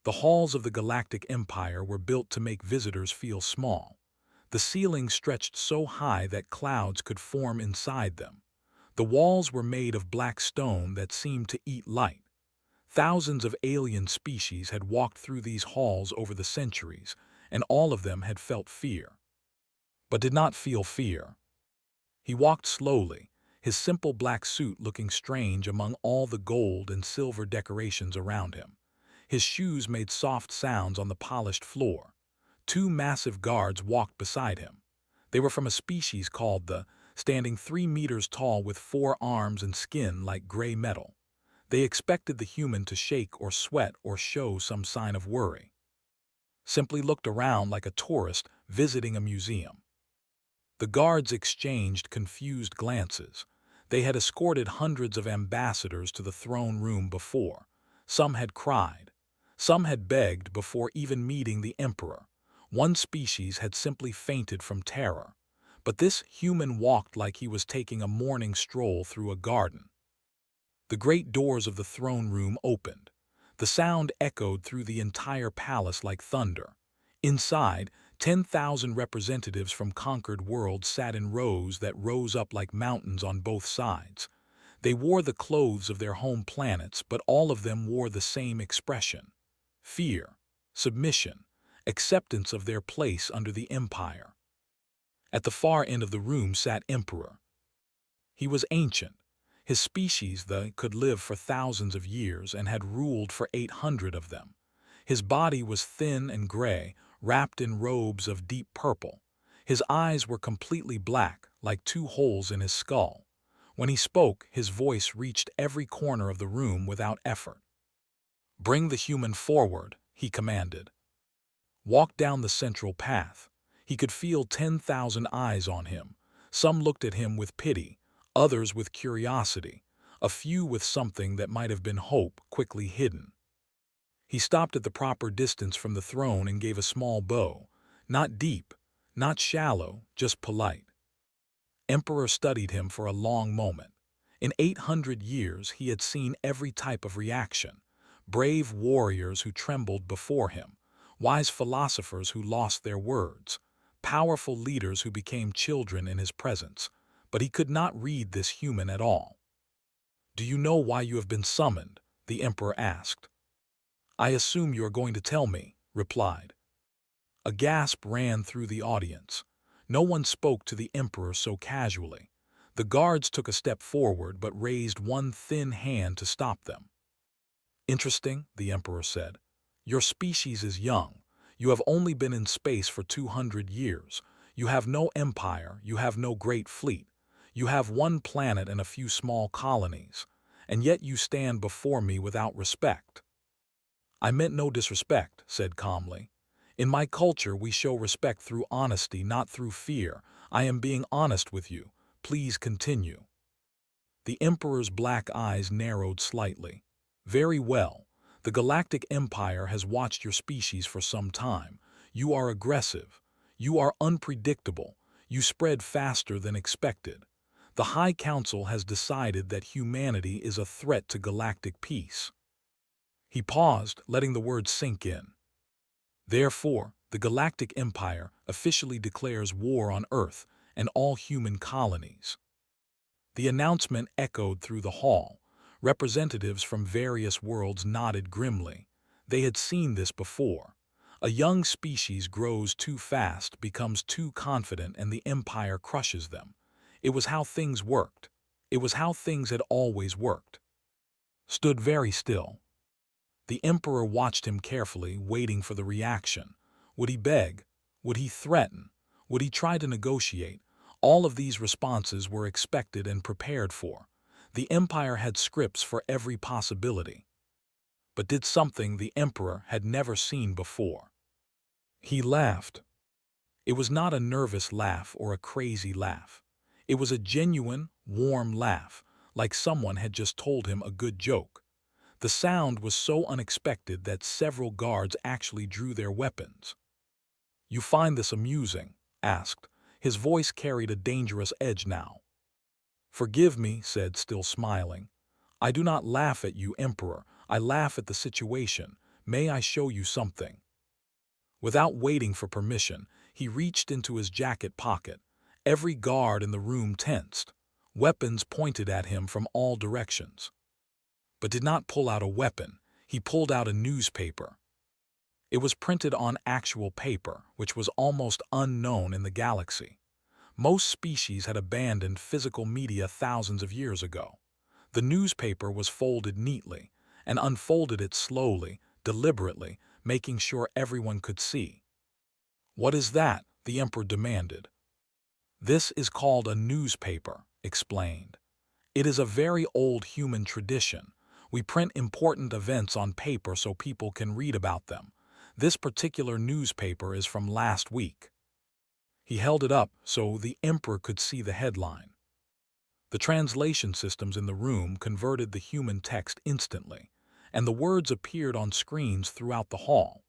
The halls of the Galactic Empire were built to make visitors feel small. The ceilings stretched so high that clouds could form inside them. The walls were made of black stone that seemed to eat light. Thousands of alien species had walked through these halls over the centuries, and all of them had felt fear. But did not feel fear. He walked slowly, his simple black suit looking strange among all the gold and silver decorations around him. His shoes made soft sounds on the polished floor. Two massive guards walked beside him. They were from a species called the, standing 3 meters tall with 4 arms and skin like gray metal. They expected the human to shake or sweat or show some sign of worry. Simply looked around like a tourist visiting a museum. The guards exchanged confused glances. They had escorted hundreds of ambassadors to the throne room before. Some had cried. Some had begged before even meeting the emperor. One species had simply fainted from terror. But this human walked like he was taking a morning stroll through a garden. The great doors of the throne room opened. The sound echoed through the entire palace like thunder. Inside, 10,000 representatives from conquered worlds sat in rows that rose up like mountains on both sides. They wore the clothes of their home planets, but all of them wore the same expression: fear, submission, acceptance of their place under the empire. At the far end of the room sat Emperor. He was ancient. His species, could live for thousands of years and had ruled for 800 of them. His body was thin and gray, wrapped in robes of deep purple. His eyes were completely black, like 2 holes in his skull. When he spoke, his voice reached every corner of the room without effort. "Bring the human forward," he commanded. Walk down the central path. He could feel 10,000 eyes on him. Some looked at him with pity, others with curiosity, a few with something that might have been hope quickly hidden. He stopped at the proper distance from the throne and gave a small bow, not deep, not shallow, just polite. Emperor studied him for a long moment. In 800 years he had seen every type of reaction: brave warriors who trembled before him, wise philosophers who lost their words, powerful leaders who became children in his presence. But he could not read this human at all. "Do you know why you have been summoned?" the emperor asked. "I assume you are going to tell me," replied. A gasp ran through the audience. No one spoke to the emperor so casually. The guards took a step forward but raised one thin hand to stop them. "Interesting," the emperor said. "Your species is young. You have only been in space for 200 years. You have no empire, you have no great fleet. You have 1 planet and a few small colonies. And yet you stand before me without respect." "I meant no disrespect," said calmly. "In my culture we show respect through honesty, not through fear. I am being honest with you. Please continue." The emperor's black eyes narrowed slightly. "Very well. The Galactic Empire has watched your species for some time. You are aggressive. You are unpredictable. You spread faster than expected. The High Council has decided that humanity is a threat to galactic peace." He paused, letting the words sink in. "Therefore, the Galactic Empire officially declares war on Earth and all human colonies." The announcement echoed through the hall. Representatives from various worlds nodded grimly. They had seen this before. A young species grows too fast, becomes too confident, and the empire crushes them. It was how things worked. It was how things had always worked. Stood very still. The emperor watched him carefully, waiting for the reaction. Would he beg? Would he threaten? Would he try to negotiate? All of these responses were expected and prepared for. The empire had scripts for every possibility. But did something the emperor had never seen before. He laughed. It was not a nervous laugh or a crazy laugh. It was a genuine, warm laugh, like someone had just told him a good joke. The sound was so unexpected that several guards actually drew their weapons. "You find this amusing?" asked. His voice carried a dangerous edge now. "Forgive me," said, still smiling. "I do not laugh at you, Emperor. I laugh at the situation, "May I show you something?" Without waiting for permission, he reached into his jacket pocket. Every guard in the room tensed. Weapons pointed at him from all directions. But did not pull out a weapon. He pulled out a newspaper. It was printed on actual paper, which was almost unknown in the galaxy. Most species had abandoned physical media thousands of years ago. The newspaper was folded neatly, and unfolded it slowly, deliberately, making sure everyone could see. "What is that?" the Emperor demanded. "This is called a newspaper," explained. "It is a very old human tradition. We print important events on paper so people can read about them. This particular newspaper is from last week." He held it up so the Emperor could see the headline. The translation systems in the room converted the human text instantly, and the words appeared on screens throughout the hall.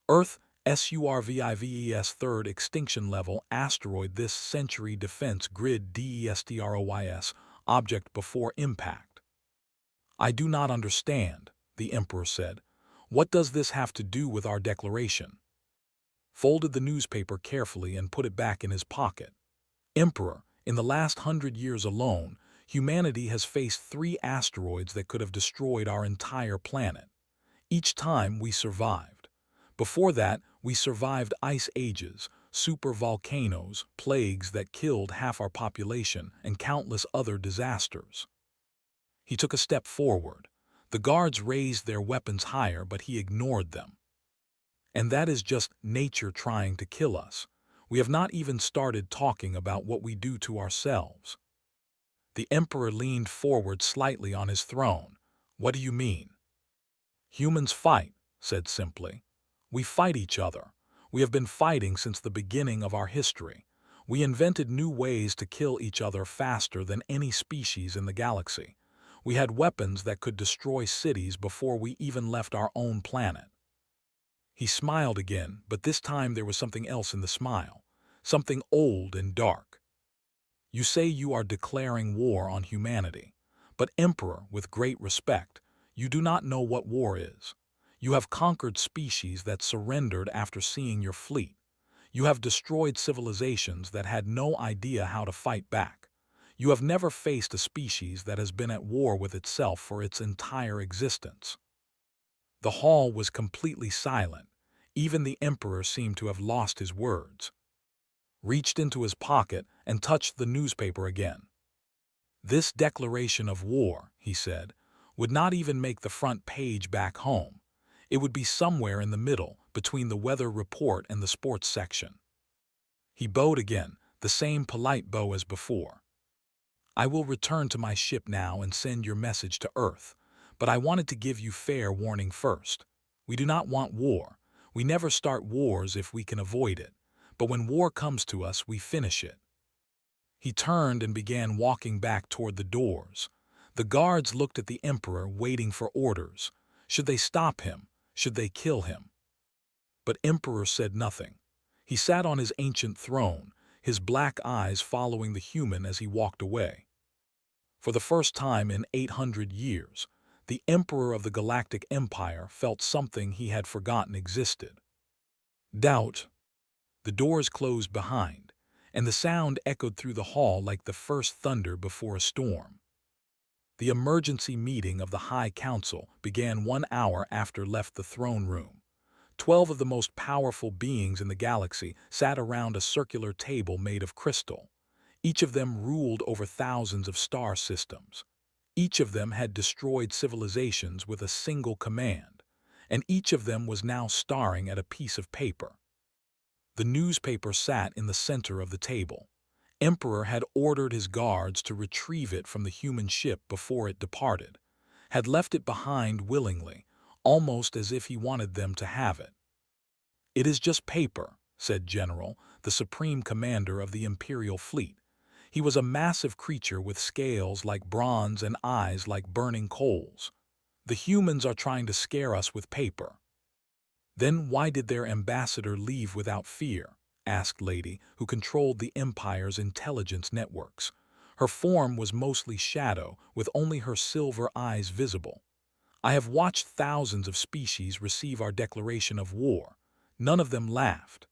"Earth, SURVIVES third extinction level asteroid this century defense grid DESTROYS object before impact." "I do not understand," the Emperor said. "What does this have to do with our declaration?" Folded the newspaper carefully and put it back in his pocket. "Emperor, in the last 100 years alone, humanity has faced 3 asteroids that could have destroyed our entire planet. Each time we survived. Before that, we survived ice ages, supervolcanoes, plagues that killed half our population, and countless other disasters." He took a step forward. The guards raised their weapons higher, but he ignored them. "And that is just nature trying to kill us. We have not even started talking about what we do to ourselves." The Emperor leaned forward slightly on his throne. "What do you mean?" "Humans fight," said simply. "We fight each other. We have been fighting since the beginning of our history. We invented new ways to kill each other faster than any species in the galaxy. We had weapons that could destroy cities before we even left our own planet." He smiled again, but this time there was something else in the smile, something old and dark. "You say you are declaring war on humanity. But Emperor, with great respect, you do not know what war is. You have conquered species that surrendered after seeing your fleet. You have destroyed civilizations that had no idea how to fight back. You have never faced a species that has been at war with itself for its entire existence." The hall was completely silent. Even the Emperor seemed to have lost his words. Reached into his pocket and touched the newspaper again. "This declaration of war," he said, "would not even make the front page back home. It would be somewhere in the middle, between the weather report and the sports section." He bowed again, the same polite bow as before. "I will return to my ship now and send your message to Earth. But I wanted to give you fair warning first. We do not want war. We never start wars if we can avoid it. But when war comes to us, we finish it." He turned and began walking back toward the doors. The guards looked at the Emperor, waiting for orders. Should they stop him? Should they kill him? But Emperor said nothing. He sat on his ancient throne, his black eyes following the human as he walked away. For the first time in 800 years, the Emperor of the Galactic Empire felt something he had forgotten existed. Doubt. The doors closed behind, and the sound echoed through the hall like the first thunder before a storm. The emergency meeting of the High Council began 1 hour after left the throne room. 12 of the most powerful beings in the galaxy sat around a circular table made of crystal. Each of them ruled over thousands of star systems. Each of them had destroyed civilizations with a single command, and each of them was now staring at a piece of paper. The newspaper sat in the center of the table. Emperor had ordered his guards to retrieve it from the human ship before it departed, had left it behind willingly, almost as if he wanted them to have it. "It is just paper," said General, the supreme commander of the Imperial fleet. He was a massive creature with scales like bronze and eyes like burning coals. "The humans are trying to scare us with paper." "Then why did their ambassador leave without fear?" asked Lady, who controlled the Empire's intelligence networks. Her form was mostly shadow, with only her silver eyes visible. I have watched thousands of species receive our declaration of war. None of them laughed.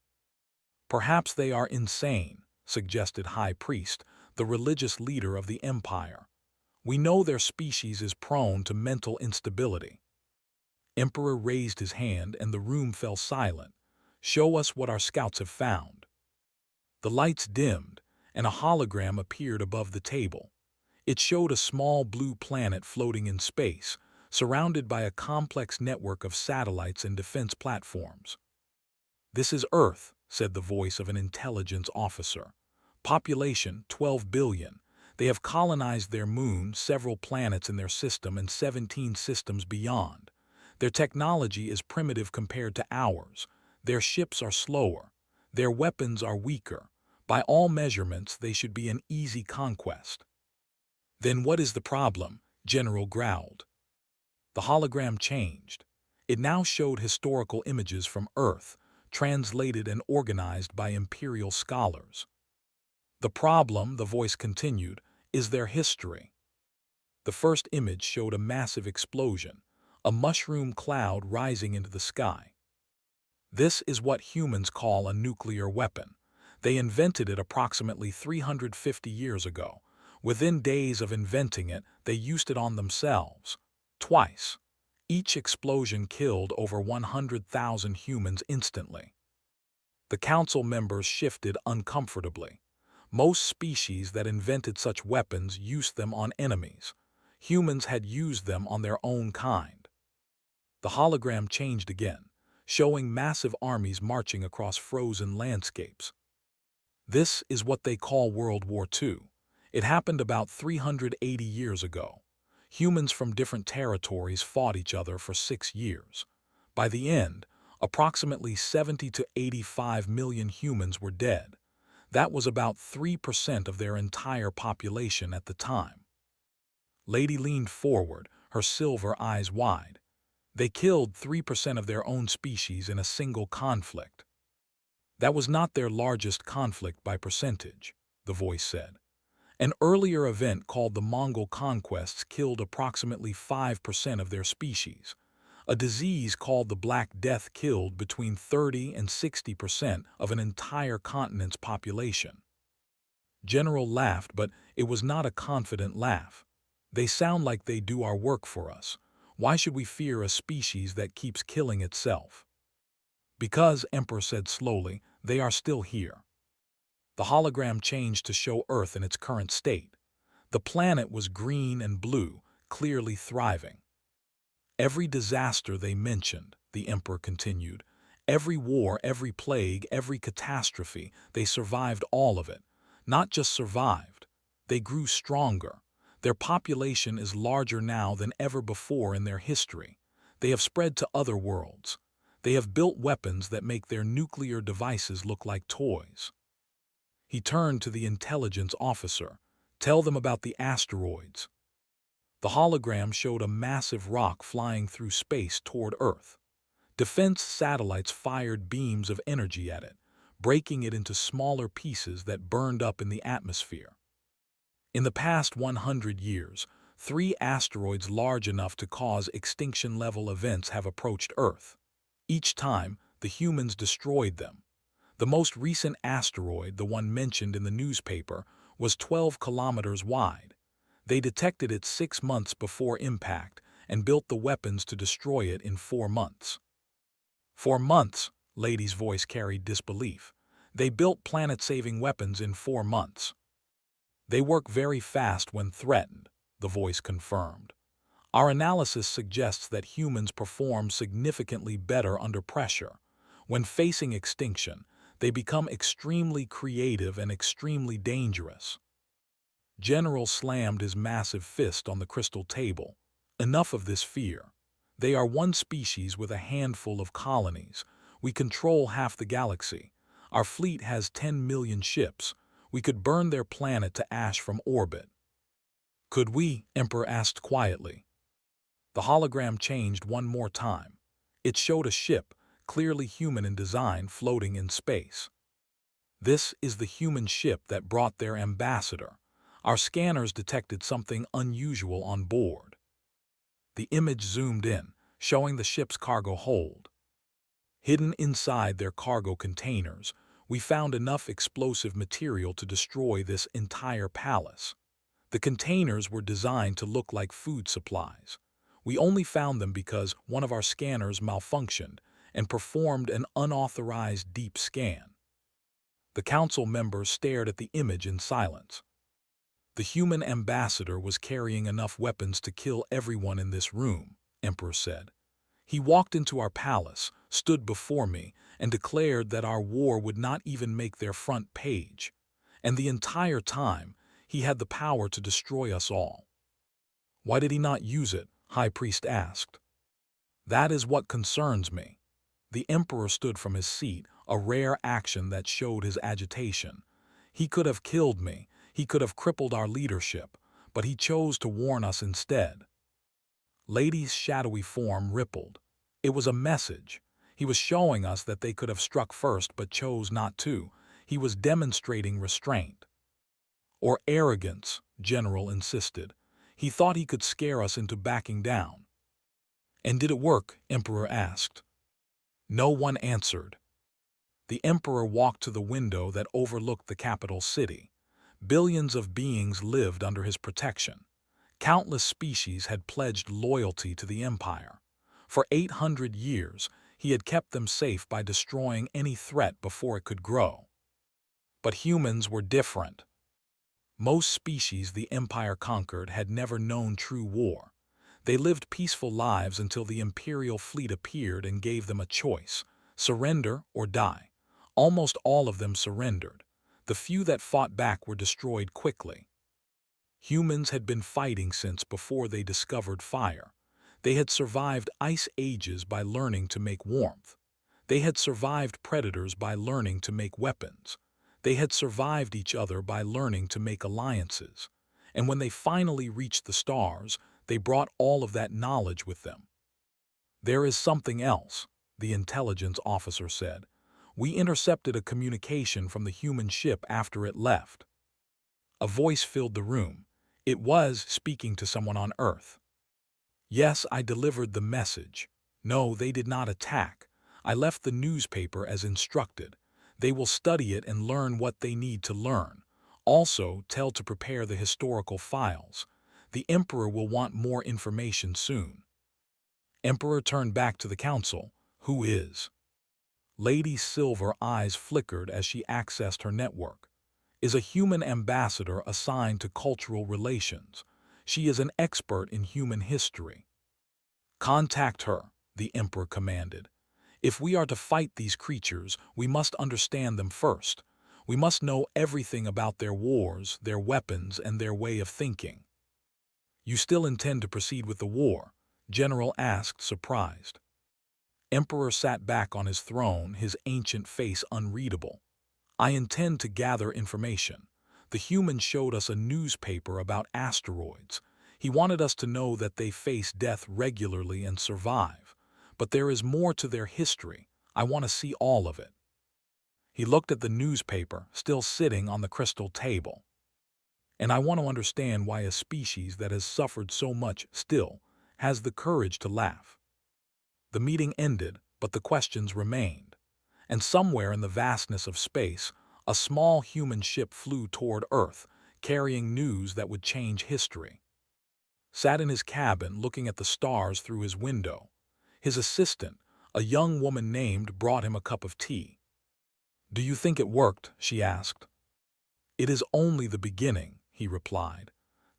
Perhaps they are insane, suggested High Priest, the religious leader of the Empire. We know their species is prone to mental instability. Emperor raised his hand and the room fell silent. Show us what our scouts have found. The lights dimmed, and a hologram appeared above the table. It showed a small blue planet floating in space, surrounded by a complex network of satellites and defense platforms. "This is Earth," said the voice of an intelligence officer. "Population 12 billion. They have colonized their moon, several planets in their system, and 17 systems beyond. Their technology is primitive compared to ours. Their ships are slower. Their weapons are weaker. By all measurements, they should be an easy conquest." "Then what is the problem?" General growled. The hologram changed. It now showed historical images from Earth, translated and organized by imperial scholars. "The problem," the voice continued, "is their history." The first image showed a massive explosion, a mushroom cloud rising into the sky. "This is what humans call a nuclear weapon. They invented it approximately 350 years ago. Within days of inventing it, they used it on themselves. Twice. Each explosion killed over 100,000 humans instantly." The council members shifted uncomfortably. Most species that invented such weapons used them on enemies. Humans had used them on their own kind. The hologram changed again, showing massive armies marching across frozen landscapes. "This is what they call World War II. It happened about 380 years ago. Humans from different territories fought each other for 6 years. By the end, approximately 70 to 85 million humans were dead. That was about 3% of their entire population at the time." Lady leaned forward, her silver eyes wide. "They killed 3% of their own species in a single conflict." "That was not their largest conflict by percentage," the voice said. "An earlier event called the Mongol conquests killed approximately 5% of their species. A disease called the Black Death killed between 30 and 60% of an entire continent's population." General laughed, but it was not a confident laugh. "They sound like they do our work for us. Why should we fear a species that keeps killing itself?" "Because," Emperor said slowly, "they are still here." The hologram changed to show Earth in its current state. The planet was green and blue, clearly thriving. "Every disaster they mentioned," the Emperor continued, "every war, every plague, every catastrophe, they survived all of it. Not just survived. They grew stronger. Their population is larger now than ever before in their history. They have spread to other worlds. They have built weapons that make their nuclear devices look like toys." He turned to the intelligence officer. "Tell them about the asteroids." The hologram showed a massive rock flying through space toward Earth. Defense satellites fired beams of energy at it, breaking it into smaller pieces that burned up in the atmosphere. "In the past 100 years, 3 asteroids large enough to cause extinction-level events have approached Earth. Each time, the humans destroyed them. The most recent asteroid, the one mentioned in the newspaper, was 12 kilometers wide. They detected it 6 months before impact and built the weapons to destroy it in 4 months." "4 months," Lady's voice carried disbelief. "They built planet-saving weapons in 4 months." "They work very fast when threatened," the voice confirmed. "Our analysis suggests that humans perform significantly better under pressure. When facing extinction, they become extremely creative and extremely dangerous." General slammed his massive fist on the crystal table. "Enough of this fear. They are one species with a handful of colonies. We control half the galaxy. Our fleet has 10 million ships. We could burn their planet to ash from orbit." "Could we?" Emperor asked quietly. The hologram changed one more time. It showed a ship, clearly human in design, floating in space. "This is the human ship that brought their ambassador. Our scanners detected something unusual on board." The image zoomed in, showing the ship's cargo hold. Hidden inside their cargo containers, we found enough explosive material to destroy this entire palace. The containers were designed to look like food supplies. We only found them because one of our scanners malfunctioned and performed an unauthorized deep scan. The council members stared at the image in silence. The human ambassador was carrying enough weapons to kill everyone in this room, Emperor said. He walked into our palace, stood before me, and declared that our war would not even make their front page. And the entire time, he had the power to destroy us all. Why did he not use it? High Priest asked. That is what concerns me. The Emperor stood from his seat, a rare action that showed his agitation. He could have killed me, he could have crippled our leadership, but he chose to warn us instead. Lady's shadowy form rippled. It was a message. He was showing us that they could have struck first but chose not to. He was demonstrating restraint. Or arrogance, General insisted. He thought he could scare us into backing down. And did it work? Emperor asked. No one answered. The Emperor walked to the window that overlooked the capital city. Billions of beings lived under his protection. Countless species had pledged loyalty to the Empire. For 800 years, he had kept them safe by destroying any threat before it could grow. But humans were different. Most species the Empire conquered had never known true war. They lived peaceful lives until the Imperial fleet appeared and gave them a choice: surrender or die. Almost all of them surrendered. The few that fought back were destroyed quickly. Humans had been fighting since before they discovered fire. They had survived ice ages by learning to make warmth. They had survived predators by learning to make weapons. They had survived each other by learning to make alliances. And when they finally reached the stars, they brought all of that knowledge with them. There is something else, the intelligence officer said. We intercepted a communication from the human ship after it left. A voice filled the room. It was speaking to someone on Earth. Yes, I delivered the message. No, they did not attack. I left the newspaper as instructed. They will study it and learn what they need to learn. Also, tell to prepare the historical files. The Emperor will want more information soon. Emperor turned back to the council. Who is? Lady's silver eyes flickered as she accessed her network. Is a human ambassador assigned to cultural relations. She is an expert in human history. Contact her, the Emperor commanded. If we are to fight these creatures, we must understand them first. We must know everything about their wars, their weapons, and their way of thinking. You still intend to proceed with the war? General asked, surprised. Emperor sat back on his throne, his ancient face unreadable. I intend to gather information. The human showed us a newspaper about asteroids. He wanted us to know that they face death regularly and survive. But there is more to their history. I want to see all of it. He looked at the newspaper, still sitting on the crystal table. And I want to understand why a species that has suffered so much still has the courage to laugh. The meeting ended, but the questions remained. And somewhere in the vastness of space, a small human ship flew toward Earth, carrying news that would change history. Sat in his cabin looking at the stars through his window. His assistant, a young woman named, brought him a cup of tea. Do you think it worked? She asked. It is only the beginning, he replied.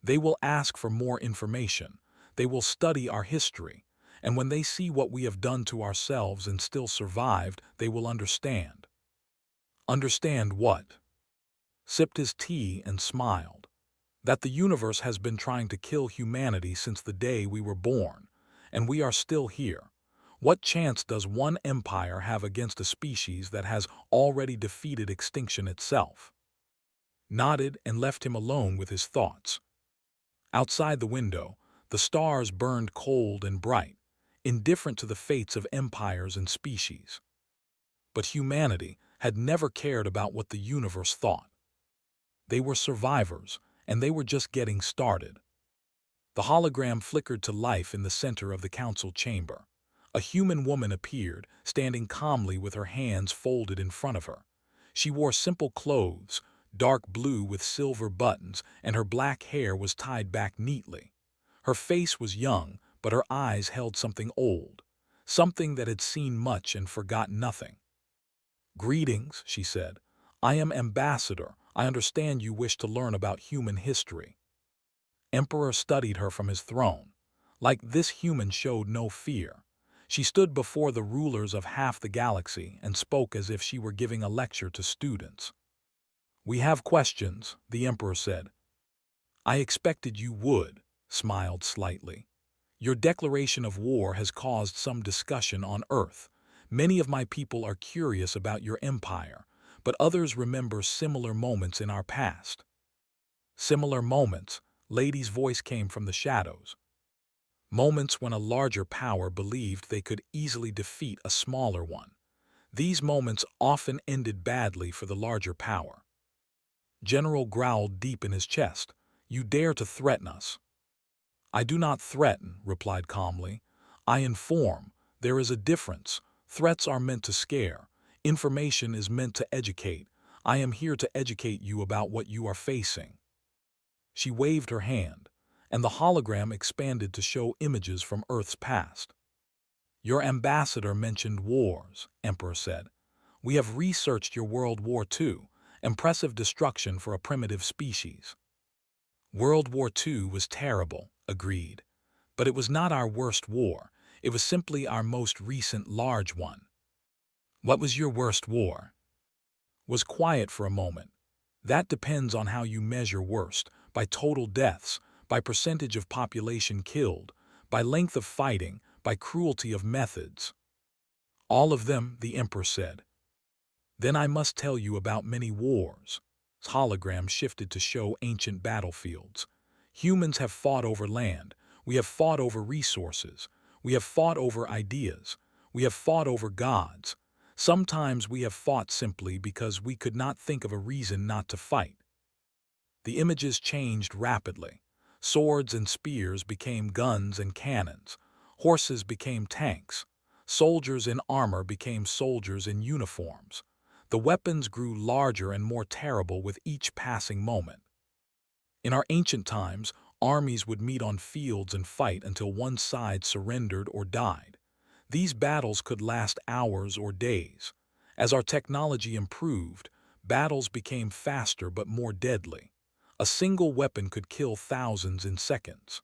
They will ask for more information. They will study our history. And when they see what we have done to ourselves and still survived, they will understand. Understand what? Sipped his tea and smiled. That the universe has been trying to kill humanity since the day we were born, and we are still here. What chance does one empire have against a species that has already defeated extinction itself? Nodded and left him alone with his thoughts. Outside the window, the stars burned cold and bright, indifferent to the fates of empires and species. But humanity had never cared about what the universe thought. They were survivors, and they were just getting started. The hologram flickered to life in the center of the council chamber. A human woman appeared, standing calmly with her hands folded in front of her. She wore simple clothes, dark blue with silver buttons, and her black hair was tied back neatly. Her face was young, but her eyes held something old, something that had seen much and forgotten nothing. "Greetings," she said. "I am Ambassador. I understand you wish to learn about human history." Emperor studied her from his throne. Like this human showed no fear. She stood before the rulers of half the galaxy and spoke as if she were giving a lecture to students. "We have questions," the Emperor said. "I expected you would," smiled slightly. "Your declaration of war has caused some discussion on Earth. Many of my people are curious about your empire, but others remember similar moments in our past." Similar moments, Lady's voice came from the shadows. Moments when a larger power believed they could easily defeat a smaller one. These moments often ended badly for the larger power. General growled deep in his chest. "You dare to threaten us?" "I do not threaten," replied calmly. "I inform. There is a difference. Threats are meant to scare. Information is meant to educate. I am here to educate you about what you are facing." She waved her hand, and the hologram expanded to show images from Earth's past. "Your ambassador mentioned wars," Emperor said. "We have researched your World War II, impressive destruction for a primitive species." "World War II was terrible," agreed. "But it was not our worst war. It was simply our most recent large one." "What was your worst war?" Was quiet for a moment. "That depends on how you measure worst, by total deaths, by percentage of population killed, by length of fighting, by cruelty of methods." "All of them," the Emperor said. "Then I must tell you about many wars." His hologram shifted to show ancient battlefields. "Humans have fought over land. We have fought over resources. We have fought over ideas. We have fought over gods. Sometimes we have fought simply because we could not think of a reason not to fight." The images changed rapidly. Swords and spears became guns and cannons. Horses became tanks. Soldiers in armor became soldiers in uniforms. The weapons grew larger and more terrible with each passing moment. In our ancient times, armies would meet on fields and fight until one side surrendered or died. These battles could last hours or days. As our technology improved, battles became faster but more deadly. A single weapon could kill thousands in seconds.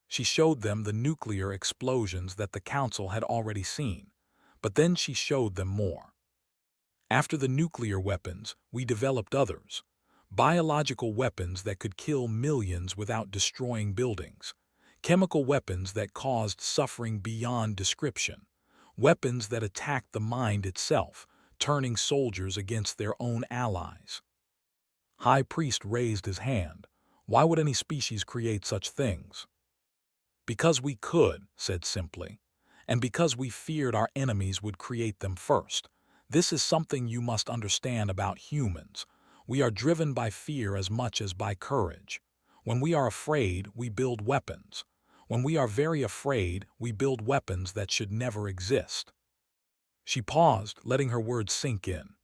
She showed them the nuclear explosions that the Council had already seen, but then she showed them more. "After the nuclear weapons, we developed others. Biological weapons that could kill millions without destroying buildings. Chemical weapons that caused suffering beyond description. Weapons that attacked the mind itself, turning soldiers against their own allies." High Priest raised his hand. "Why would any species create such things?" "Because we could," said simply, "and because we feared our enemies would create them first. This is something you must understand about humans. We are driven by fear as much as by courage. When we are afraid, we build weapons. When we are very afraid, we build weapons that should never exist." She paused, letting her words sink in.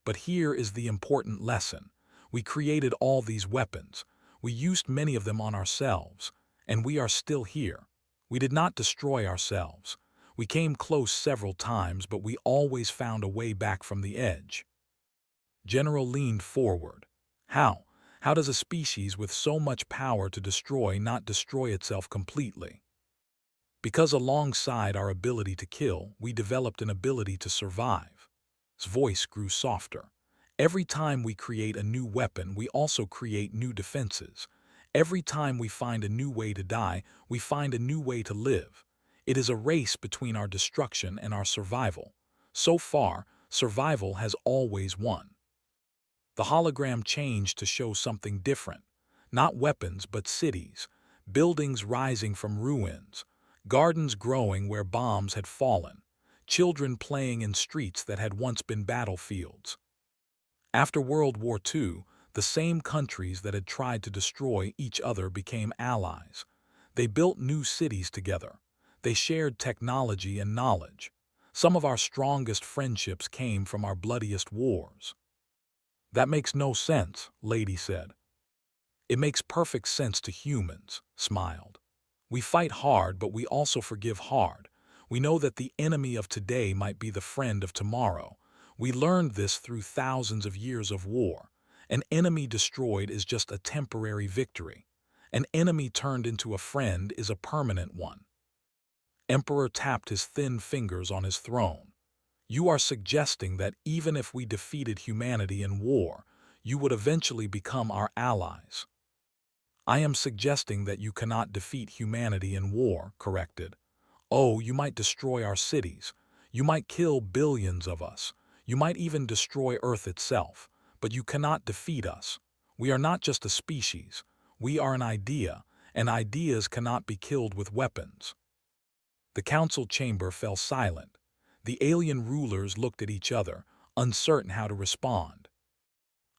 "But here is the important lesson. We created all these weapons. We used many of them on ourselves, and we are still here. We did not destroy ourselves. We came close several times, but we always found a way back from the edge." General leaned forward. "How? How does a species with so much power to destroy not destroy itself completely?" "Because alongside our ability to kill, we developed an ability to survive." His voice grew softer. "Every time we create a new weapon, we also create new defenses. Every time we find a new way to die, we find a new way to live. It is a race between our destruction and our survival. So far, survival has always won." The hologram changed to show something different. Not weapons, but cities. Buildings rising from ruins. Gardens growing where bombs had fallen. Children playing in streets that had once been battlefields. After World War II, The same countries that had tried to destroy each other became allies. They built new cities together. They shared technology and knowledge. Some of our strongest friendships came from our bloodiest wars. That makes no sense, Lady said. It makes perfect sense to humans, smiled. We fight hard, but we also forgive hard. We know that the enemy of today might be the friend of tomorrow. We learned this through thousands of years of war. An enemy destroyed is just a temporary victory. An enemy turned into a friend is a permanent one. Emperor tapped his thin fingers on his throne. You are suggesting that even if we defeated humanity in war, you would eventually become our allies. I am suggesting that you cannot defeat humanity in war, corrected. Oh, you might destroy our cities. You might kill billions of us. You might even destroy Earth itself. But you cannot defeat us. We are not just a species. We are an idea, and ideas cannot be killed with weapons. The council chamber fell silent. The alien rulers looked at each other, uncertain how to respond.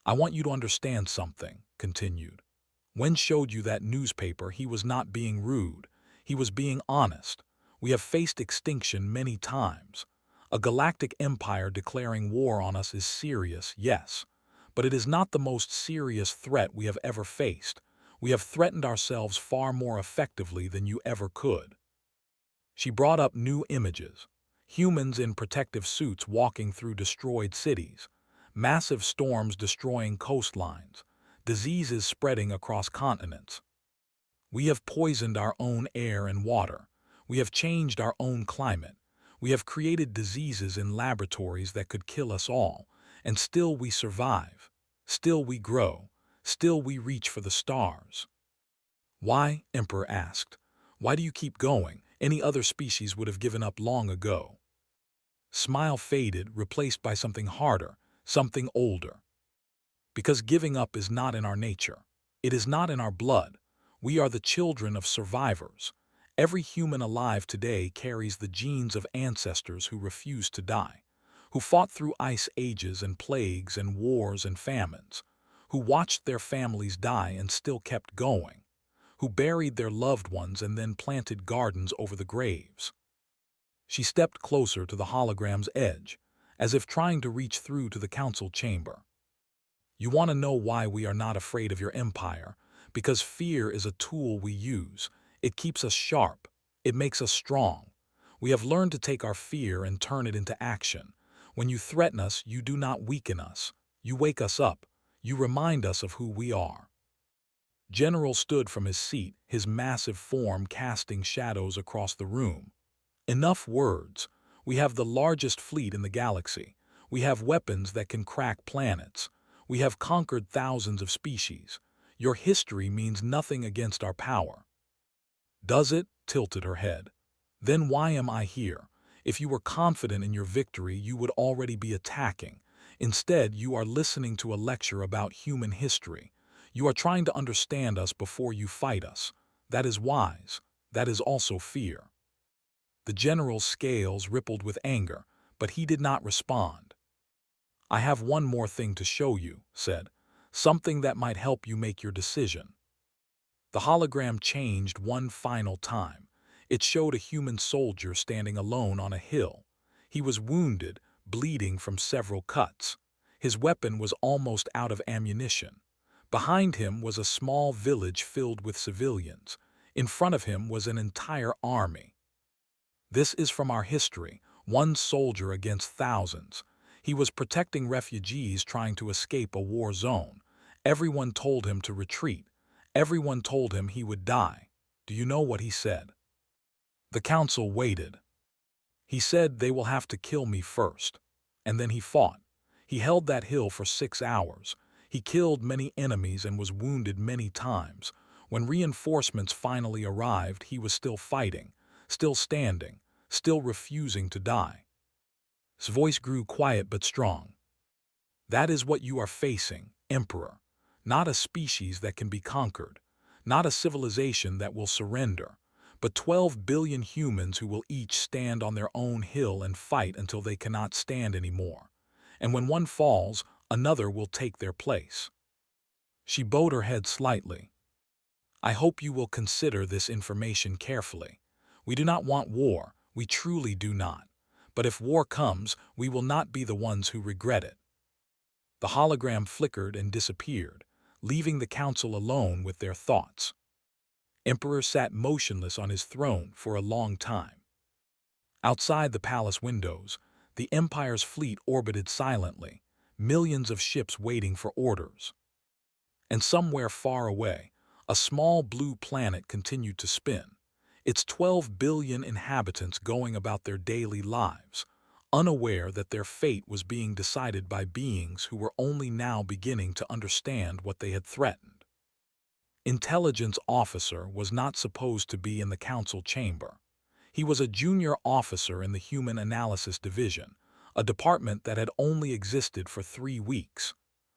I want you to understand something, continued. When showed you that newspaper, he was not being rude. He was being honest. We have faced extinction many times. A galactic empire declaring war on us is serious, yes. But it is not the most serious threat we have ever faced. We have threatened ourselves far more effectively than you ever could. She brought up new images. Humans in protective suits walking through destroyed cities. Massive storms destroying coastlines. Diseases spreading across continents. We have poisoned our own air and water. We have changed our own climate. We have created diseases in laboratories that could kill us all, and still we survive. Still we grow. Still we reach for the stars. Why? Emperor asked. Why do you keep going? Any other species would have given up long ago. Smile faded, replaced by something harder, something older. Because giving up is not in our nature. It is not in our blood. We are the children of survivors. Every human alive today carries the genes of ancestors who refused to die, who fought through ice ages and plagues and wars and famines, who watched their families die and still kept going, who buried their loved ones and then planted gardens over the graves. She stepped closer to the hologram's edge, as if trying to reach through to the council chamber. You want to know why we are not afraid of your empire? Because fear is a tool we use. It keeps us sharp. It makes us strong. We have learned to take our fear and turn it into action. When you threaten us, you do not weaken us. You wake us up. You remind us of who we are. General stood from his seat, his massive form casting shadows across the room. Enough words. We have the largest fleet in the galaxy. We have weapons that can crack planets. We have conquered thousands of species. Your history means nothing against our power. Does it? Tilted her head. Then why am I here? If you were confident in your victory, you would already be attacking. Instead, you are listening to a lecture about human history. You are trying to understand us before you fight us. That is wise. That is also fear. The general's scales rippled with anger, but he did not respond. I have one more thing to show you, said. Something that might help you make your decision. The hologram changed one final time. It showed a human soldier standing alone on a hill. He was wounded, bleeding from several cuts. His weapon was almost out of ammunition. Behind him was a small village filled with civilians. In front of him was an entire army. This is from our history, one soldier against thousands. He was protecting refugees trying to escape a war zone. Everyone told him to retreat. Everyone told him he would die. Do you know what he said? The council waited. He said they will have to kill me first. And then he fought. He held that hill for 6 hours. He killed many enemies and was wounded many times. When reinforcements finally arrived, he was still fighting, still standing, still refusing to die. His voice grew quiet but strong. That is what you are facing, Emperor. Not a species that can be conquered. Not a civilization that will surrender. But 12 billion humans who will each stand on their own hill and fight until they cannot stand anymore. And when one falls, another will take their place. She bowed her head slightly. I hope you will consider this information carefully. We do not want war, we truly do not. But if war comes, we will not be the ones who regret it. The hologram flickered and disappeared, leaving the council alone with their thoughts. Emperor sat motionless on his throne for a long time. Outside the palace windows, the Empire's fleet orbited silently, millions of ships waiting for orders. And somewhere far away, a small blue planet continued to spin, its 12 billion inhabitants going about their daily lives, unaware that their fate was being decided by beings who were only now beginning to understand what they had threatened. Intelligence officer was not supposed to be in the council chamber. He was a junior officer in the Human Analysis Division, a department that had only existed for 3 weeks.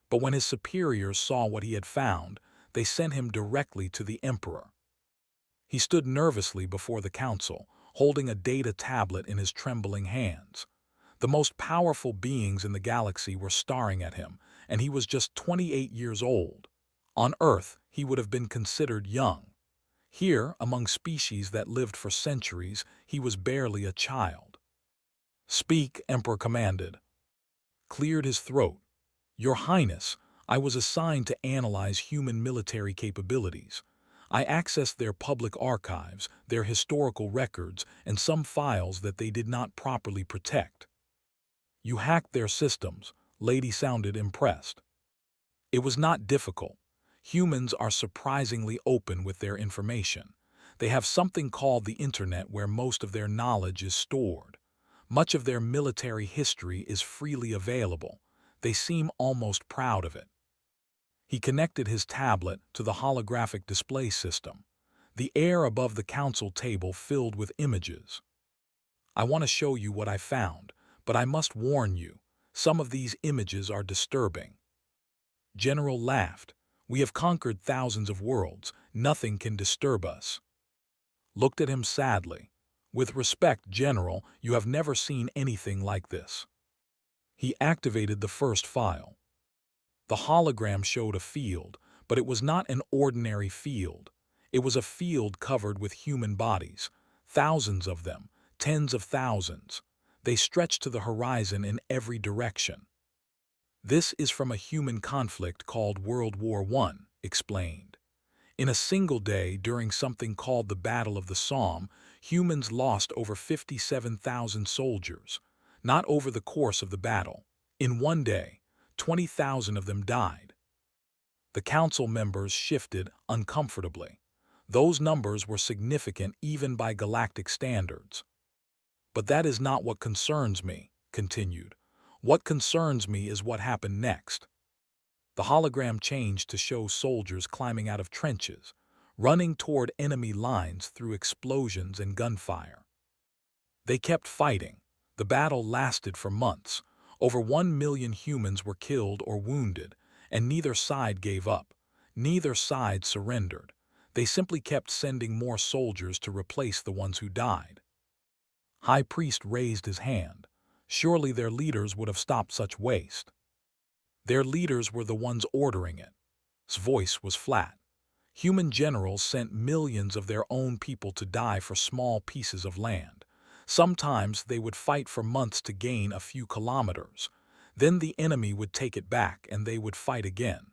But when his superiors saw what he had found, they sent him directly to the Emperor. He stood nervously before the council, holding a data tablet in his trembling hands. The most powerful beings in the galaxy were staring at him, and he was just 28 years old. On Earth, he would have been considered young. Here, among species that lived for centuries, he was barely a child. "Speak," Emperor commanded. Cleared his throat. "Your Highness, I was assigned to analyze human military capabilities. I accessed their public archives, their historical records, and some files that they did not properly protect." "You hacked their systems," Lady sounded impressed. "It was not difficult. Humans are surprisingly open with their information. They have something called the Internet where most of their knowledge is stored. Much of their military history is freely available. They seem almost proud of it." He connected his tablet to the holographic display system. The air above the council table filled with images. "I want to show you what I found, but I must warn you, some of these images are disturbing." General laughed. "We have conquered thousands of worlds. Nothing can disturb us." Looked at him sadly. "With respect, General, you have never seen anything like this." He activated the first file. The hologram showed a field, but it was not an ordinary field. It was a field covered with human bodies, thousands of them, tens of thousands. They stretched to the horizon in every direction. "This is from a human conflict called World War I, explained. "In a single day during something called the Battle of the Somme, humans lost over 57,000 soldiers, not over the course of the battle. In one day, 20,000 of them died." The council members shifted uncomfortably. Those numbers were significant even by galactic standards. "But that is not what concerns me," continued. "What concerns me is what happened next." The hologram changed to show soldiers climbing out of trenches, running toward enemy lines through explosions and gunfire. They kept fighting. The battle lasted for months. Over 1 million humans were killed or wounded, and neither side gave up. Neither side surrendered. They simply kept sending more soldiers to replace the ones who died. High Priest raised his hand. Surely their leaders would have stopped such waste. Their leaders were the ones ordering it. His voice was flat. Human generals sent millions of their own people to die for small pieces of land. Sometimes they would fight for months to gain a few kilometers. Then the enemy would take it back and they would fight again.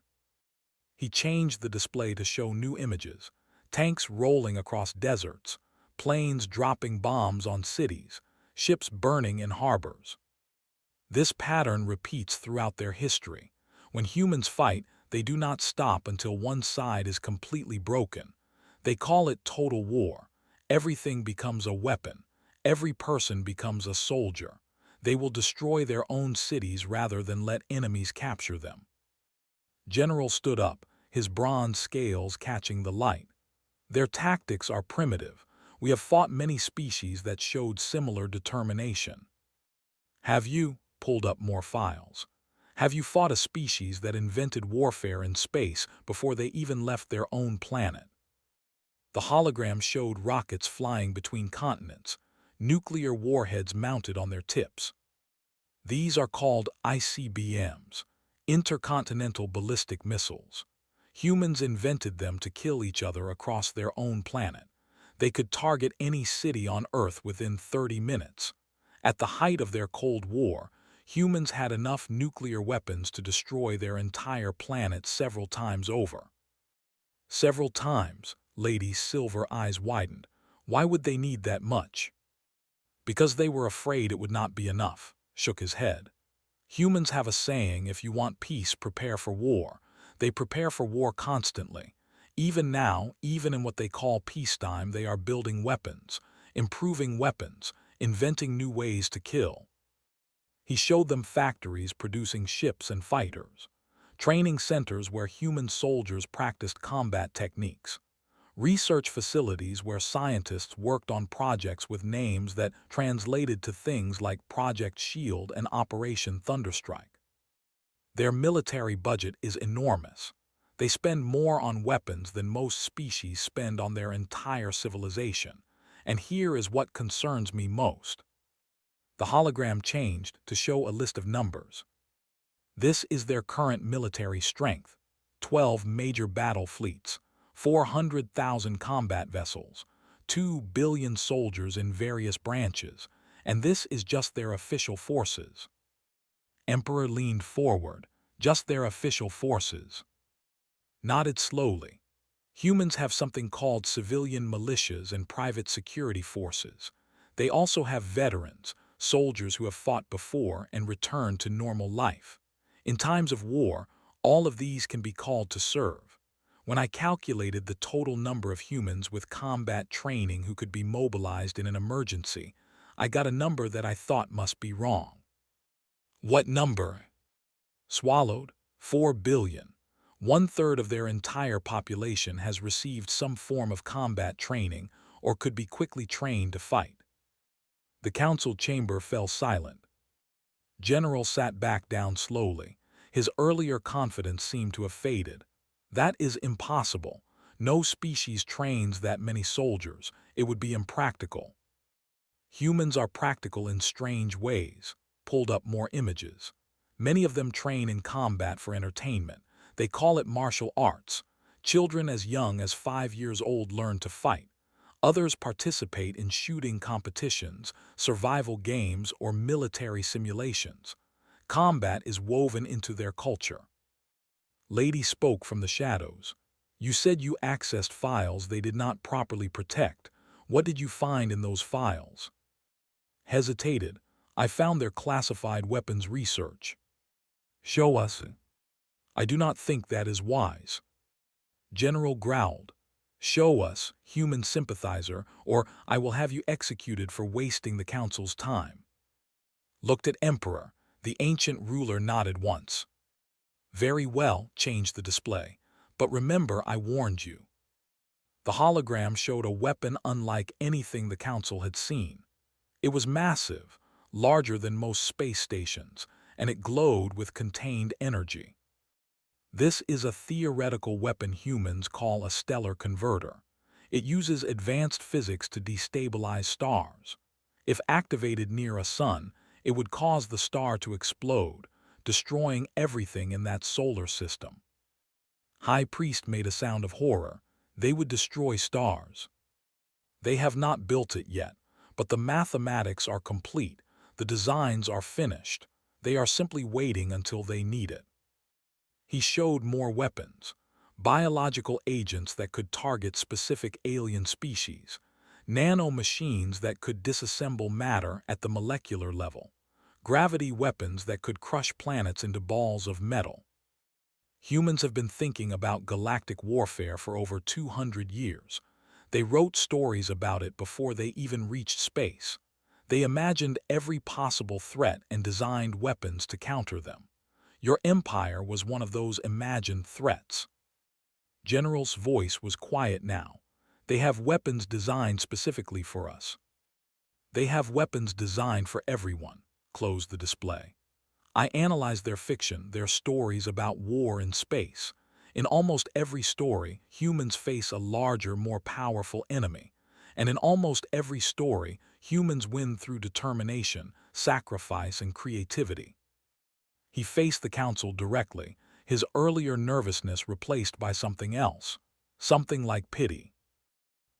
He changed the display to show new images. Tanks rolling across deserts, planes dropping bombs on cities, ships burning in harbors. This pattern repeats throughout their history. When humans fight, they do not stop until one side is completely broken. They call it total war. Everything becomes a weapon. Every person becomes a soldier. They will destroy their own cities rather than let enemies capture them. General stood up, his bronze scales catching the light. "Their tactics are primitive. We have fought many species that showed similar determination." "Have you?" Pulled up more files. "Have you fought a species that invented warfare in space before they even left their own planet?" The hologram showed rockets flying between continents, nuclear warheads mounted on their tips. "These are called ICBMs, intercontinental ballistic missiles. Humans invented them to kill each other across their own planet. They could target any city on Earth within 30 minutes. At the height of their Cold War, humans had enough nuclear weapons to destroy their entire planet several times over. Several times, Lady's silver eyes widened. Why would they need that much? Because they were afraid it would not be enough, shook his head. Humans have a saying, if you want peace, prepare for war. They prepare for war constantly. Even now, even in what they call peacetime, they are building weapons, improving weapons, inventing new ways to kill. He showed them factories producing ships and fighters, training centers where human soldiers practiced combat techniques, research facilities where scientists worked on projects with names that translated to things like Project Shield and Operation Thunderstrike. Their military budget is enormous. They spend more on weapons than most species spend on their entire civilization. And here is what concerns me most. The hologram changed to show a list of numbers. This is their current military strength: 12 major battle fleets, 400,000 combat vessels, 2 billion soldiers in various branches, and this is just their official forces. Emperor leaned forward. Just their official forces. Nodded slowly. Humans have something called civilian militias and private security forces. They also have veterans, soldiers who have fought before and returned to normal life. In times of war, all of these can be called to serve. When I calculated the total number of humans with combat training who could be mobilized in an emergency, I got a number that I thought must be wrong. What number? Swallowed. 4 billion. 1/3 of their entire population has received some form of combat training or could be quickly trained to fight. The council chamber fell silent. General sat back down slowly. His earlier confidence seemed to have faded. That is impossible. No species trains that many soldiers. It would be impractical. Humans are practical in strange ways. Pulled up more images. Many of them train in combat for entertainment. They call it martial arts. Children as young as 5 years old learn to fight. Others participate in shooting competitions, survival games, or military simulations. Combat is woven into their culture. Lady spoke from the shadows. You said you accessed files they did not properly protect. What did you find in those files? Hesitated. I found their classified weapons research. Show us. I do not think that is wise. General growled. Show us, human sympathizer, or I will have you executed for wasting the council's time. Looked at Emperor. The ancient ruler nodded once. Very well, changed the display. But remember, I warned you. The hologram showed a weapon unlike anything the council had seen. It was massive, larger than most space stations, and it glowed with contained energy. This is a theoretical weapon humans call a stellar converter. It uses advanced physics to destabilize stars. If activated near a sun, it would cause the star to explode, destroying everything in that solar system. High Priest made a sound of horror. They would destroy stars. They have not built it yet, but the mathematics are complete. The designs are finished. They are simply waiting until they need it. He showed more weapons, biological agents that could target specific alien species, nano-machines that could disassemble matter at the molecular level, gravity weapons that could crush planets into balls of metal. Humans have been thinking about galactic warfare for over 200 years. They wrote stories about it before they even reached space. They imagined every possible threat and designed weapons to counter them. Your empire was one of those imagined threats. General's voice was quiet now. They have weapons designed specifically for us. They have weapons designed for everyone, closed the display. I analyzed their fiction, their stories about war in space. In almost every story, humans face a larger, more powerful enemy. And in almost every story, humans win through determination, sacrifice, and creativity. He faced the council directly, his earlier nervousness replaced by something else, something like pity.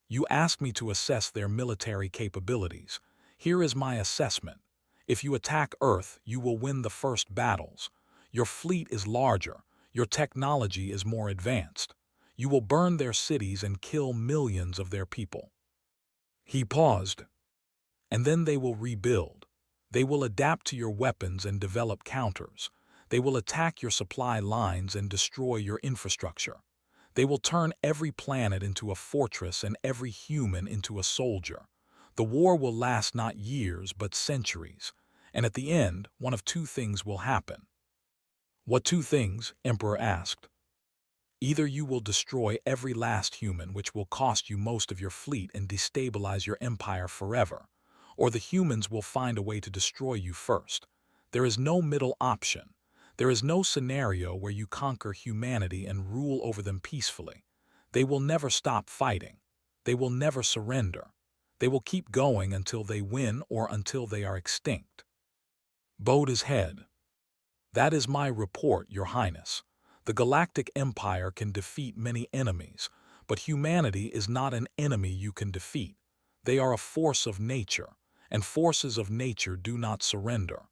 You asked me to assess their military capabilities. Here is my assessment. If you attack Earth, you will win the first battles. Your fleet is larger. Your technology is more advanced. You will burn their cities and kill millions of their people. He paused. And then they will rebuild. They will adapt to your weapons and develop counters. They will attack your supply lines and destroy your infrastructure. They will turn every planet into a fortress and every human into a soldier. The war will last not years but centuries, and at the end, one of two things will happen. What two things? Emperor asked. Either you will destroy every last human, which will cost you most of your fleet and destabilize your empire forever, or the humans will find a way to destroy you first. There is no middle option. There is no scenario where you conquer humanity and rule over them peacefully. They will never stop fighting. They will never surrender. They will keep going until they win or until they are extinct. Bowed his head. That is my report, Your Highness. The Galactic Empire can defeat many enemies, but humanity is not an enemy you can defeat. They are a force of nature, and forces of nature do not surrender.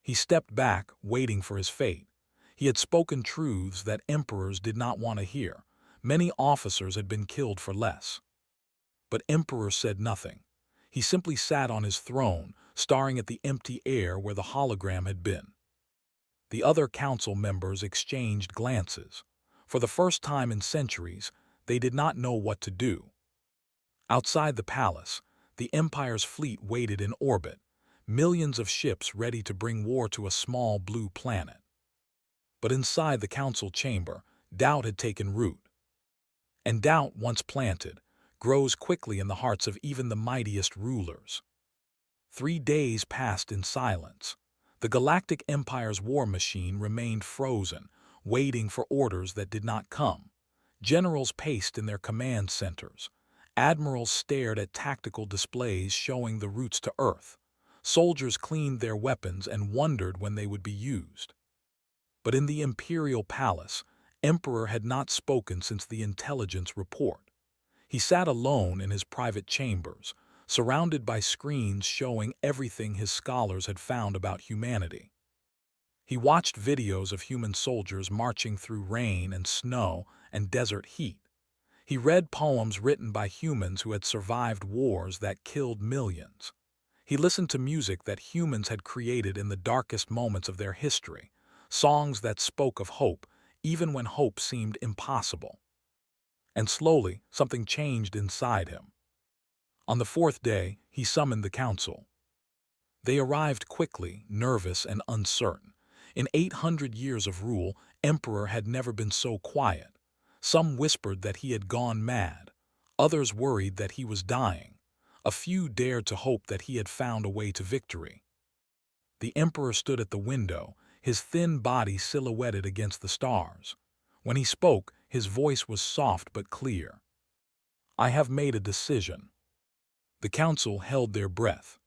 He stepped back, waiting for his fate. He had spoken truths that emperors did not want to hear. Many officers had been killed for less. But Emperor said nothing. He simply sat on his throne, staring at the empty air where the hologram had been. The other council members exchanged glances. For the first time in centuries, they did not know what to do. Outside the palace, the Empire's fleet waited in orbit, millions of ships ready to bring war to a small blue planet. But inside the council chamber, doubt had taken root. And doubt, once planted, grows quickly in the hearts of even the mightiest rulers. 3 days passed in silence. The Galactic Empire's war machine remained frozen, waiting for orders that did not come. Generals paced in their command centers. Admirals stared at tactical displays showing the routes to Earth. Soldiers cleaned their weapons and wondered when they would be used. But in the Imperial Palace, Emperor had not spoken since the intelligence report. He sat alone in his private chambers, surrounded by screens showing everything his scholars had found about humanity. He watched videos of human soldiers marching through rain and snow and desert heat. He read poems written by humans who had survived wars that killed millions. He listened to music that humans had created in the darkest moments of their history, songs that spoke of hope, even when hope seemed impossible. And slowly, something changed inside him. On the 4th day, he summoned the council. They arrived quickly, nervous and uncertain. In 800 years of rule, Emperor had never been so quiet. Some whispered that he had gone mad. Others worried that he was dying. A few dared to hope that he had found a way to victory. The Emperor stood at the window, his thin body silhouetted against the stars. When he spoke, his voice was soft but clear. I have made a decision. The council held their breath.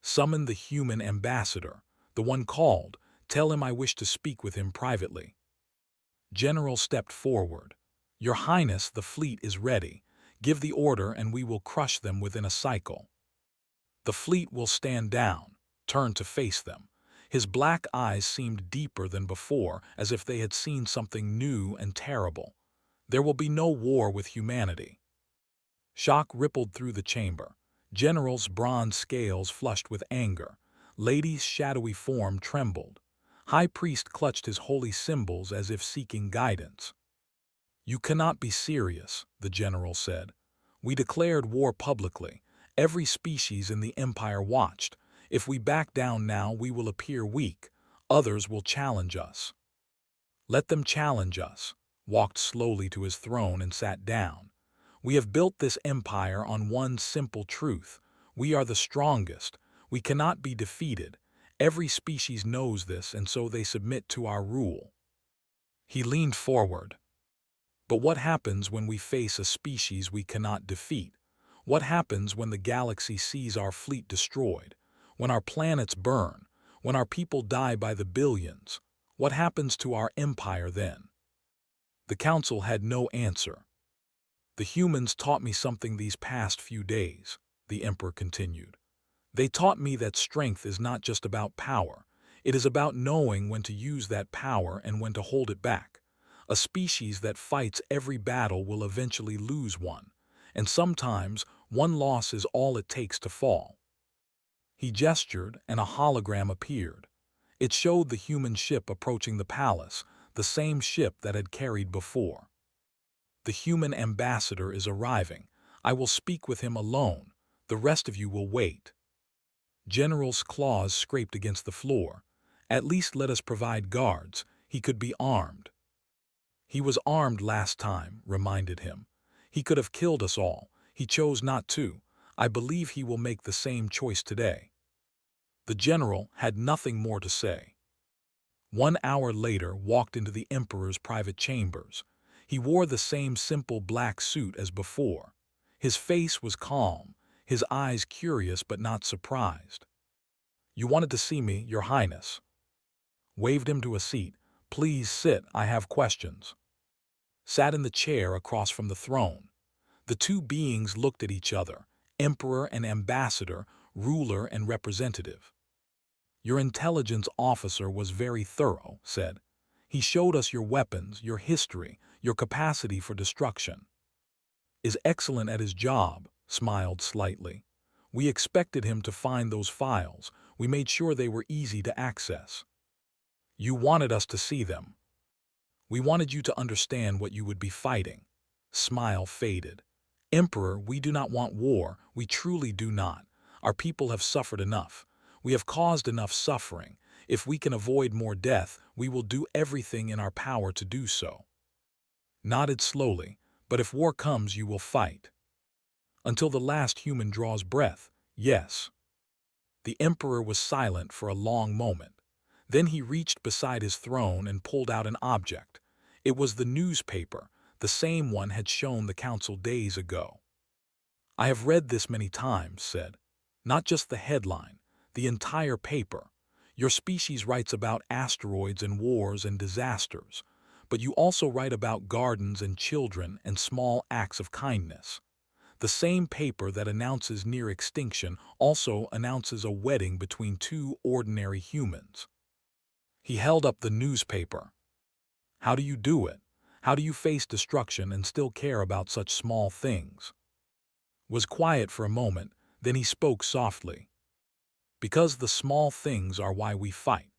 Summon the human ambassador, the one called. Tell him I wish to speak with him privately. General stepped forward. Your Highness, the fleet is ready. Give the order and we will crush them within a cycle. The fleet will stand down, turn to face them. His black eyes seemed deeper than before, as if they had seen something new and terrible. There will be no war with humanity. Shock rippled through the chamber. Generals' bronze scales flushed with anger. Ladies' shadowy form trembled. High Priest clutched his holy symbols as if seeking guidance. You cannot be serious, the general said. We declared war publicly. Every species in the Empire watched. If we back down now, we will appear weak. Others will challenge us. Let them challenge us. Walked slowly to his throne and sat down. We have built this empire on one simple truth. We are the strongest. We cannot be defeated. Every species knows this, and so they submit to our rule. He leaned forward. But what happens when we face a species we cannot defeat? What happens when the galaxy sees our fleet destroyed? When our planets burn? When our people die by the billions? What happens to our empire then? The council had no answer. The humans taught me something these past few days, the emperor continued. They taught me that strength is not just about power. It is about knowing when to use that power and when to hold it back. A species that fights every battle will eventually lose one, and sometimes one loss is all it takes to fall. He gestured, and a hologram appeared. It showed the human ship approaching the palace, the same ship that had carried before. The human ambassador is arriving. I will speak with him alone. The rest of you will wait. General's claws scraped against the floor. At least let us provide guards. He could be armed. He was armed last time, reminded him. He could have killed us all. He chose not to. I believe he will make the same choice today. The general had nothing more to say. 1 hour later walked into the emperor's private chambers. He wore the same simple black suit as before. His face was calm, his eyes curious but not surprised. You wanted to see me, Your Highness. Waved him to a seat. Please sit, I have questions. Sat in the chair across from the throne. The two beings looked at each other, emperor and ambassador, ruler and representative. Your intelligence officer was very thorough, said. He showed us your weapons, your history, your capacity for destruction. Is excellent at his job, smiled slightly. We expected him to find those files. We made sure they were easy to access. You wanted us to see them. We wanted you to understand what you would be fighting. Smile faded. Emperor, we do not want war. We truly do not. Our people have suffered enough. We have caused enough suffering. If we can avoid more death, we will do everything in our power to do so. Nodded slowly, but if war comes, you will fight. Until the last human draws breath, yes. The emperor was silent for a long moment. Then he reached beside his throne and pulled out an object. It was the newspaper, the same one had shown the council days ago. I have read this many times, said. Not just the headline, the entire paper. Your species writes about asteroids and wars and disasters, but you also write about gardens and children and small acts of kindness. The same paper that announces near extinction also announces a wedding between two ordinary humans. He held up the newspaper. How do you do it? How do you face destruction and still care about such small things? Was quiet for a moment, then he spoke softly. Because the small things are why we fight.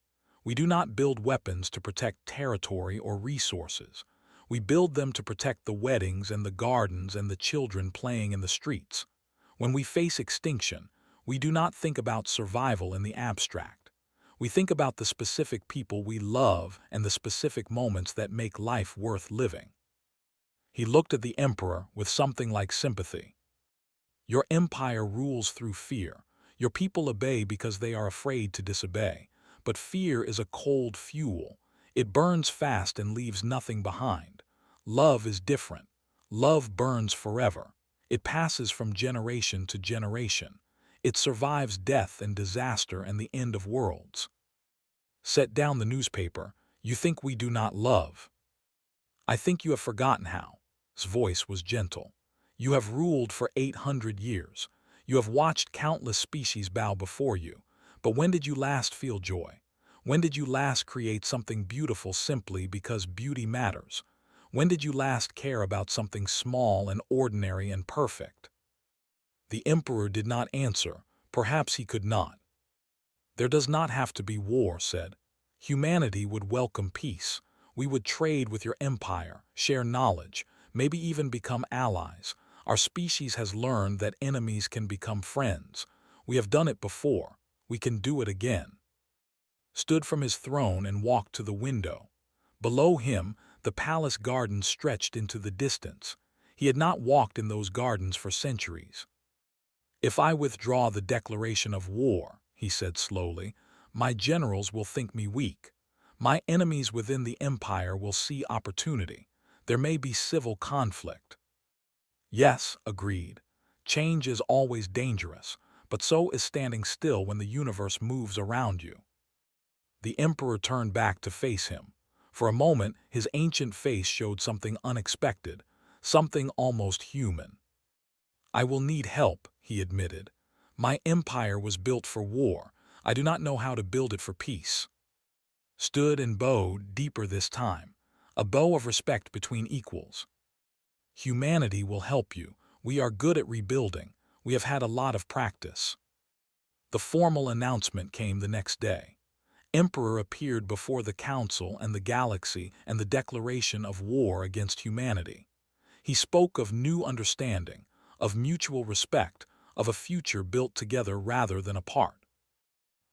We do not build weapons to protect territory or resources. We build them to protect the weddings and the gardens and the children playing in the streets. When we face extinction, we do not think about survival in the abstract. We think about the specific people we love and the specific moments that make life worth living. He looked at the emperor with something like sympathy. Your empire rules through fear. Your people obey because they are afraid to disobey. But fear is a cold fuel. It burns fast and leaves nothing behind. Love is different. Love burns forever. It passes from generation to generation. It survives death and disaster and the end of worlds. Set down the newspaper. You think we do not love. I think you have forgotten how. His voice was gentle. You have ruled for 800 years. You have watched countless species bow before you. But when did you last feel joy? When did you last create something beautiful simply because beauty matters? When did you last care about something small and ordinary and perfect? The emperor did not answer. Perhaps he could not. There does not have to be war, said. Humanity would welcome peace. We would trade with your empire, share knowledge, maybe even become allies. Our species has learned that enemies can become friends. We have done it before. We can do it again. Stood from his throne and walked to the window. Below him, the palace gardens stretched into the distance. He had not walked in those gardens for centuries. If I withdraw the declaration of war, he said slowly, my generals will think me weak. My enemies within the empire will see opportunity. There may be civil conflict. Yes, agreed. Change is always dangerous, but so is standing still when the universe moves around you. The emperor turned back to face him. For a moment, his ancient face showed something unexpected, something almost human. "I will need help," he admitted. "My empire was built for war. I do not know how to build it for peace." Stood and bowed deeper this time, a bow of respect between equals. "Humanity will help you. We are good at rebuilding. We have had a lot of practice." The formal announcement came the next day. Emperor appeared before the council and the galaxy and the declaration of war against humanity. He spoke of new understanding, of mutual respect, of a future built together rather than apart.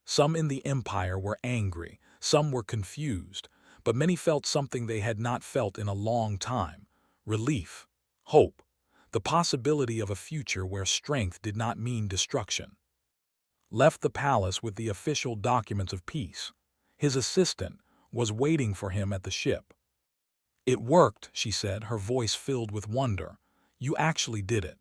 Some in the empire were angry, some were confused, but many felt something they had not felt in a long time: relief, hope, the possibility of a future where strength did not mean destruction. Left the palace with the official documents of peace. His assistant was waiting for him at the ship. "It worked," she said, her voice filled with wonder. "You actually did it."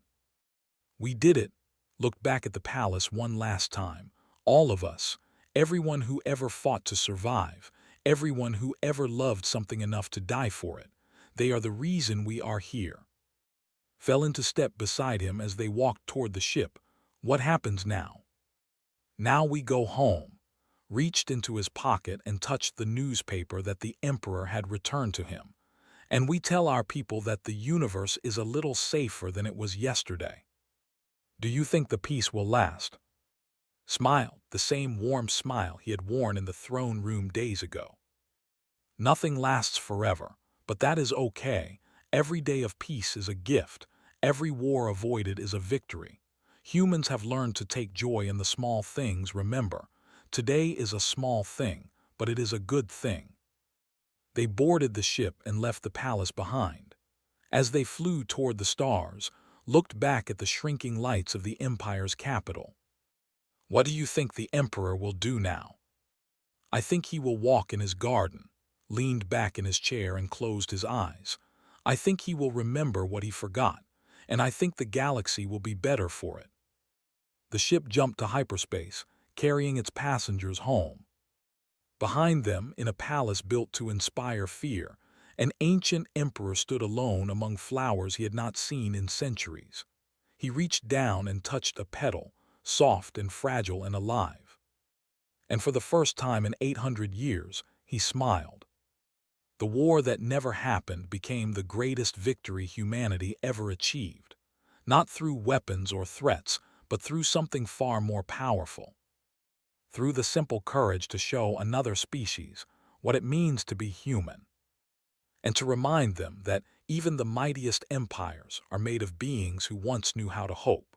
"We did it," looked back at the palace one last time. All of us, everyone who ever fought to survive, everyone who ever loved something enough to die for it. They are the reason we are here. Fell into step beside him as they walked toward the ship. "What happens now?" "Now we go home." Reached into his pocket and touched the newspaper that the emperor had returned to him. "And we tell our people that the universe is a little safer than it was yesterday." "Do you think the peace will last?" Smiled, the same warm smile he had worn in the throne room days ago. "Nothing lasts forever, but that is okay. Every day of peace is a gift. Every war avoided is a victory. Humans have learned to take joy in the small things. Remember, today is a small thing, but it is a good thing." They boarded the ship and left the palace behind. As they flew toward the stars, looked back at the shrinking lights of the empire's capital. "What do you think the emperor will do now?" "I think he will walk in his garden," leaned back in his chair and closed his eyes. "I think he will remember what he forgot, and I think the galaxy will be better for it." The ship jumped to hyperspace, carrying its passengers home. Behind them, in a palace built to inspire fear, an ancient emperor stood alone among flowers he had not seen in centuries. He reached down and touched a petal, soft and fragile and alive. And for the first time in 800 years, he smiled. The war that never happened became the greatest victory humanity ever achieved, not through weapons or threats, but through something far more powerful. Through the simple courage to show another species what it means to be human, and to remind them that even the mightiest empires are made of beings who once knew how to hope.